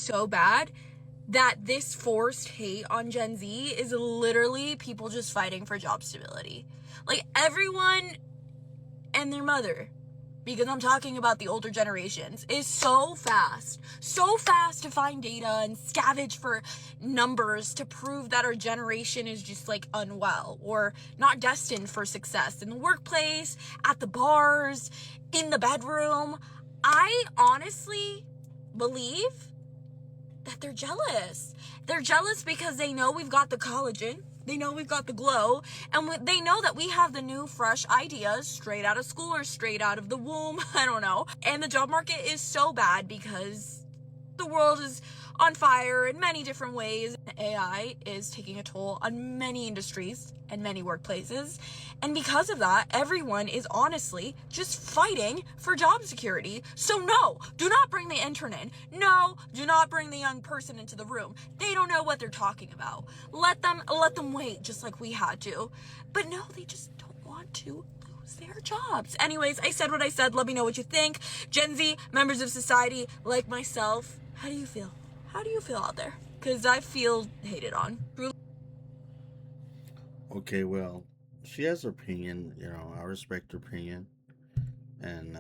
so bad that this forced hate on Gen Z is literally people just fighting for job stability. Like, everyone and their mother, because I'm talking about the older generations, is so fast to find data and scavenge for numbers to prove that our generation is just like unwell or not destined for success in the workplace, at the bars, in the bedroom. I honestly believe that they're jealous. They're jealous because they know we've got the collagen, they know we've got the glow, and they know that we have the new fresh ideas straight out of school or straight out of the womb. I don't know. And the job market is so bad because the world is on fire in many different ways. AI is taking a toll on many industries and many workplaces. And because of that, everyone is honestly just fighting for job security. So no, do not bring the intern in. No, do not bring the young person into the room. They don't know what they're talking about. Let them wait, just like we had to. But no, they just don't want to lose their jobs. Anyways, I said what I said. Let me know what you think. Gen Z, members of society like myself, how do you feel? How do you feel out there? Because I feel hated on. Okay, well, she has her opinion. I respect her opinion, and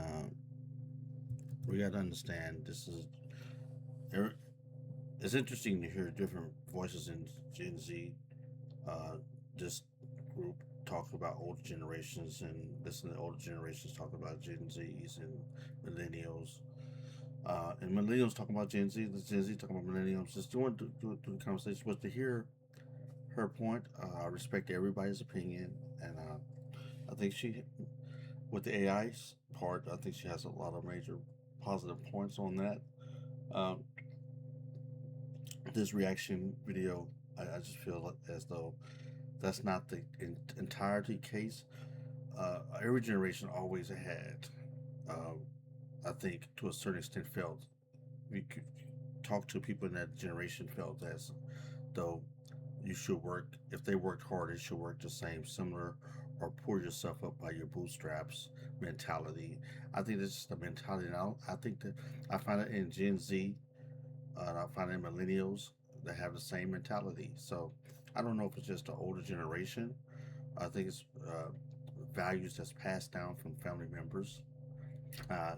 we got to understand this is. er, It's interesting to hear different voices in Gen Z. Uh, this group talk about older generations and listen to older generations talk about Gen Zs and millennials. And millennials talking about Gen Z, the Gen Z talking about millennials. Just doing the conversation, but to hear her point, I respect everybody's opinion, and I think with the AI part, I think she has a lot of major positive points on that. Um, this reaction video, I just feel as though that's not the entirety case. Every generation always had, uh, I think, to a certain extent, felt we could talk to people in that generation felt as though you should work. If they worked hard, you should work the same, similar, or pull yourself up by your bootstraps mentality. I think this is the mentality now. I think that I find it in Gen Z, and I find it in millennials that have the same mentality. So I don't know if it's just the older generation. I think it's values that's passed down from family members.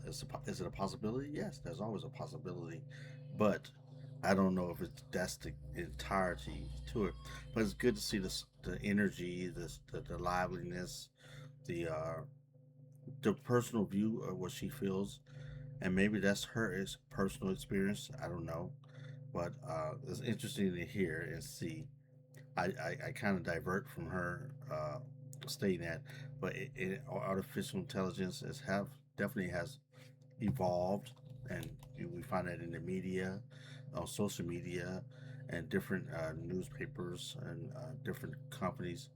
Is it a possibility? Yes, there's always a possibility, but I don't know if that's the entirety to it. But it's good to see the energy, the liveliness, the uh, the personal view of what she feels, and maybe that's her personal experience. I don't know, but it's interesting to hear and see. I kind of divert from her stating that, but artificial intelligence definitely has evolved, and we find that in the media, on social media, and different newspapers and different companies.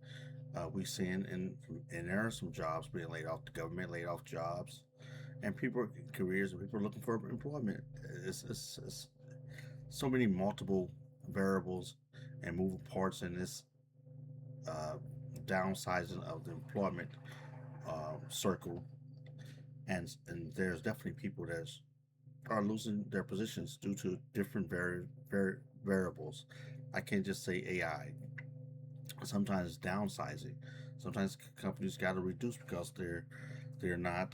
We seen and there are some jobs being laid off. The government laid off jobs, and people careers and people are looking for employment. It's so many multiple variables and moving parts in this uh, downsizing of the employment circle, and there's definitely people that are losing their positions due to different variables. I can't just say AI. Sometimes downsizing. Sometimes companies got to reduce because they're not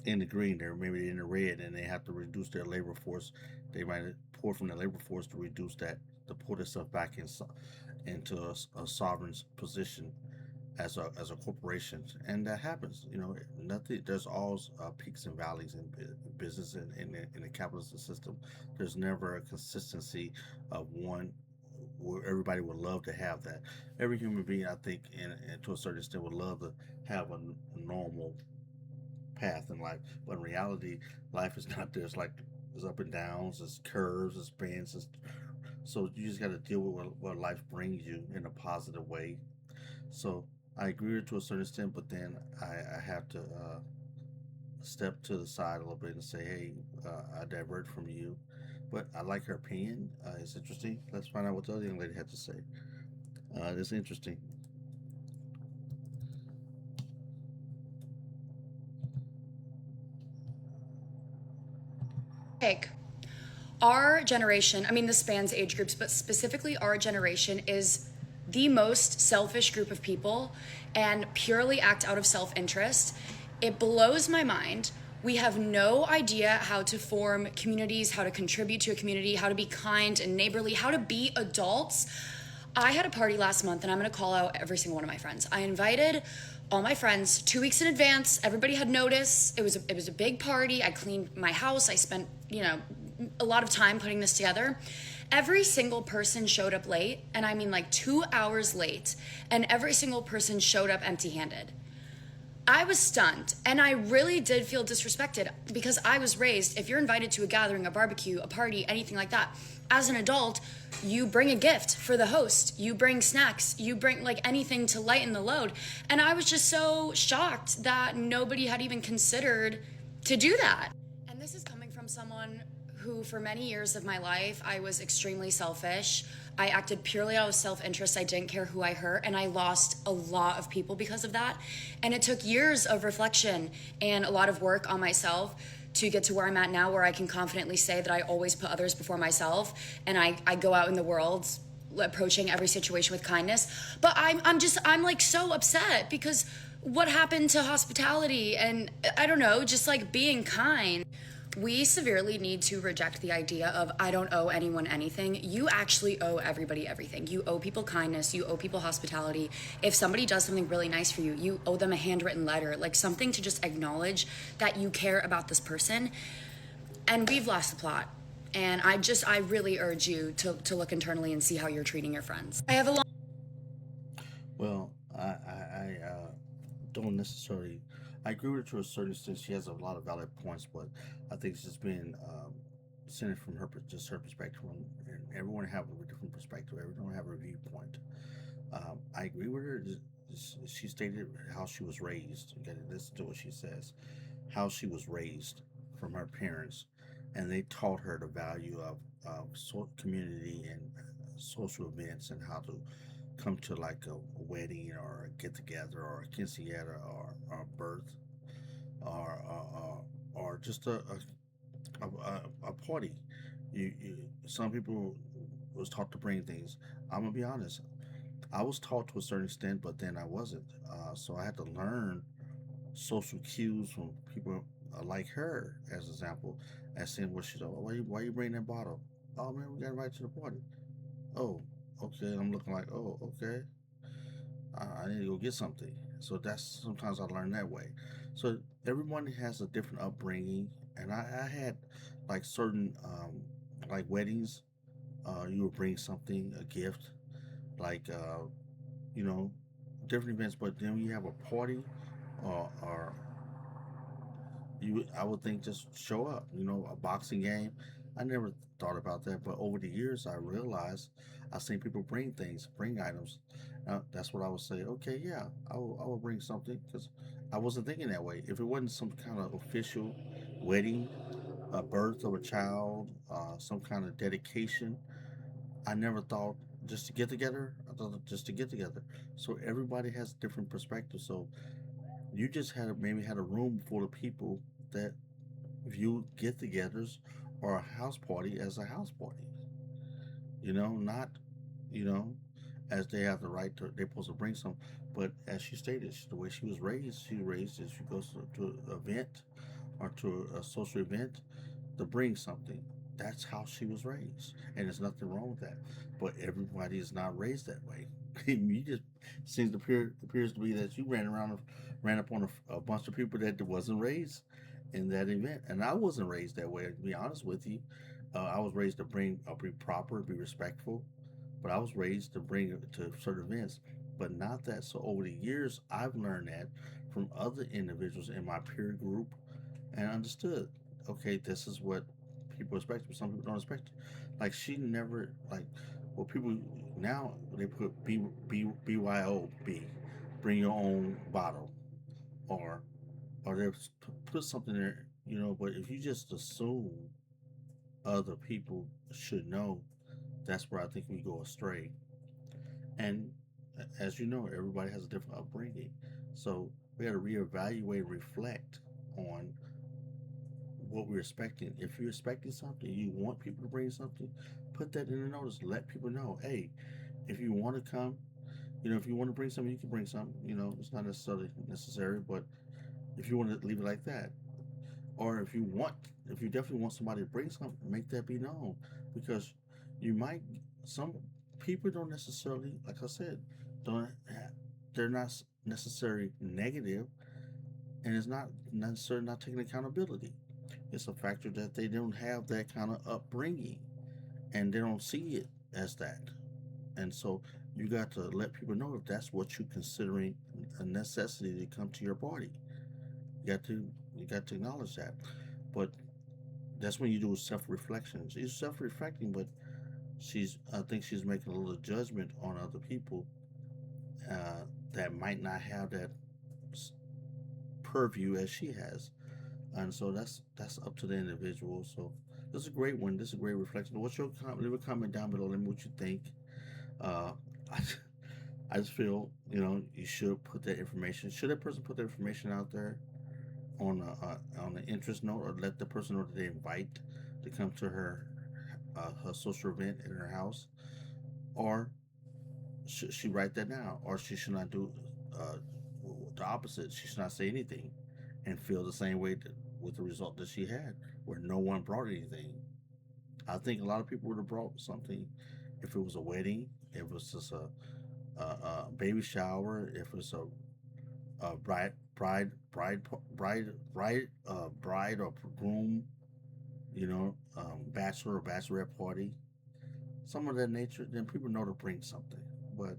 in the green. They're maybe in the red, and they have to reduce their labor force. They might pour from the labor force to reduce that to put itself back into a sovereign position as a corporation, and that happens. Nothing. There's always peaks and valleys in business and in the capitalist system. There's never a consistency of one where everybody would love to have that. Every human being, I think, and to a certain extent, would love to have a normal path in life. But in reality, life is not there. It's like there's up and downs, there's curves, there's bends. So you just got to deal with what life brings you in a positive way. So I agree with her to a certain extent, but then I have to step to the side a little bit and say, hey, I divert from you. But I like her opinion. It's interesting. Let's find out what the other young lady had to say. It's interesting. Take. Our generation, I mean, this spans age groups, but specifically our generation is the most selfish group of people and purely act out of self-interest. It blows my mind. We have no idea how to form communities, how to contribute to a community, how to be kind and neighborly, how to be adults. I had a party last month, and I'm going to call out every single one of my friends. I invited all my friends 2 weeks in advance. Everybody had notice. It was a big party. I cleaned my house. I spent, a lot of time putting this together. Every single person showed up late, and I mean like 2 hours late, and every single person showed up empty-handed. I was stunned, and I really did feel disrespected because I was raised, if you're invited to a gathering, a barbecue, a party, anything like that, as an adult, you bring a gift for the host, you bring snacks, you bring like anything to lighten the load. And I was just so shocked that nobody had even considered to do that. And this is coming from someone who, for many years of my life, I was extremely selfish. I acted purely out of self-interest. I didn't care who I hurt, and I lost a lot of people because of that. And it took years of reflection and a lot of work on myself to get to where I'm at now, where I can confidently say that I always put others before myself, and I go out in the world approaching every situation with kindness. But I'm like so upset because what happened to hospitality and I don't know, just like being kind. We severely need to reject the idea of I don't owe anyone anything. You actually owe everybody everything. You owe people kindness. You owe people hospitality. If somebody does something really nice for you, you owe them a handwritten letter, like something to just acknowledge that you care about this person. And we've lost the plot. And I really urge you to look internally and see how you're treating your friends. I have a long Well, I don't necessarily. I agree with her to a certain extent. She has a lot of valid points, but I think it's just being seen it from just her perspective. And everyone have a different perspective. Everyone have a viewpoint. I agree with her. She stated how she was raised. You got to listen to what she says. How she was raised from her parents, and they taught her the value of community and social events and how to come to like a wedding or a get together or a quinceañera or a birth or just a party. Some people was taught to bring things. I'm gonna be honest. I was taught to a certain extent, but then I wasn't. So I had to learn social cues from people like her, as an example, as saying what she's. Why you bring that bottle? Oh man, we got invited to the party. Oh, okay. I'm looking like, oh, okay. I need to go get something. So that's sometimes I learn that way. So everyone has a different upbringing, and I had like certain like weddings. You would bring something, a gift, like you know, different events. But then when you have a party, or I would think just show up. A boxing game. I never thought about that, but over the years I realized I've seen people bring things, bring items. That's what I would say. Okay, yeah, I will bring something because I wasn't thinking that way. If it wasn't some kind of official wedding, a birth of a child, some kind of dedication, I never thought just to get together. I thought just to get together. So everybody has different perspectives. So you just maybe had a room full of people that view get-togethers or a house party as a house party. Not you know as they have the right to. They're supposed to bring some, but as she stated, the way she was raised is she goes to an event or to a social event to bring something. That's how she was raised, and there's nothing wrong with that. But everybody is not raised that way. You just appears to be that you ran up on a bunch of people that wasn't raised in that event, and I wasn't raised that way. To be honest with you, I was raised to be proper, be respectful, but I was raised to bring it to certain events, but not that. So over the years, I've learned that from other individuals in my peer group and understood. Okay, this is what people expect, but some people don't expect it. Like she never like. Well, people now they put BYOB, bring your own bottle, or they put something there. But if you just assume other people should know, that's where I think we go astray. And as you know, everybody has a different upbringing, so we got to reevaluate, reflect on what we're expecting. If you're expecting something, you want people to bring something, put that in the notice. Let people know, hey, if you want to come, if you want to bring something, you can bring something. It's not necessarily necessary, but if you want to leave it like that, or if you definitely want somebody to bring something, make that be known, because some people don't necessarily, like I said, don't have, they're not necessarily negative, and it's not necessarily not taking accountability. It's a factor that they don't have that kind of upbringing, and they don't see it as that. And so you got to let people know if that's what you're considering a necessity to come to your party. You got to acknowledge that. But that's when you do self-reflection. She's self-reflecting, but I think she's making a little judgment on other people that might not have that purview as she has. And so that's up to the individual. So this is a great one. This is a great reflection. What's your comment? Leave a comment down below. Let me know what you think. uh I, I just feel you should put that information. Should that person put that information out there on an interest note, or let the person know that they invite to come to her social event in her house, or should she write that down, or she should not do uh, the opposite? She should not say anything and feel the same way with the result that she had, where no one brought anything. I think a lot of people would have brought something if it was a wedding, if it was just a baby shower, if it was a bride or groom, bachelor or bachelorette party, some of that nature. Then people know to bring something. But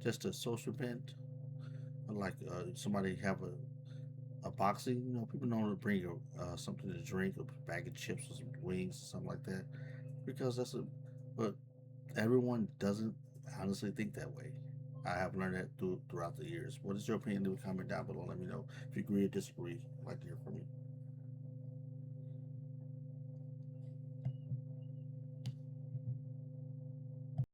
just a social event, like somebody have a boxing, people know to bring something to drink, a bag of chips or some wings or something like that, because but everyone doesn't honestly think that way. I have learned that throughout the years. What is your opinion? Leave a comment down below. Let me know if you agree or disagree. I'd like to hear from you.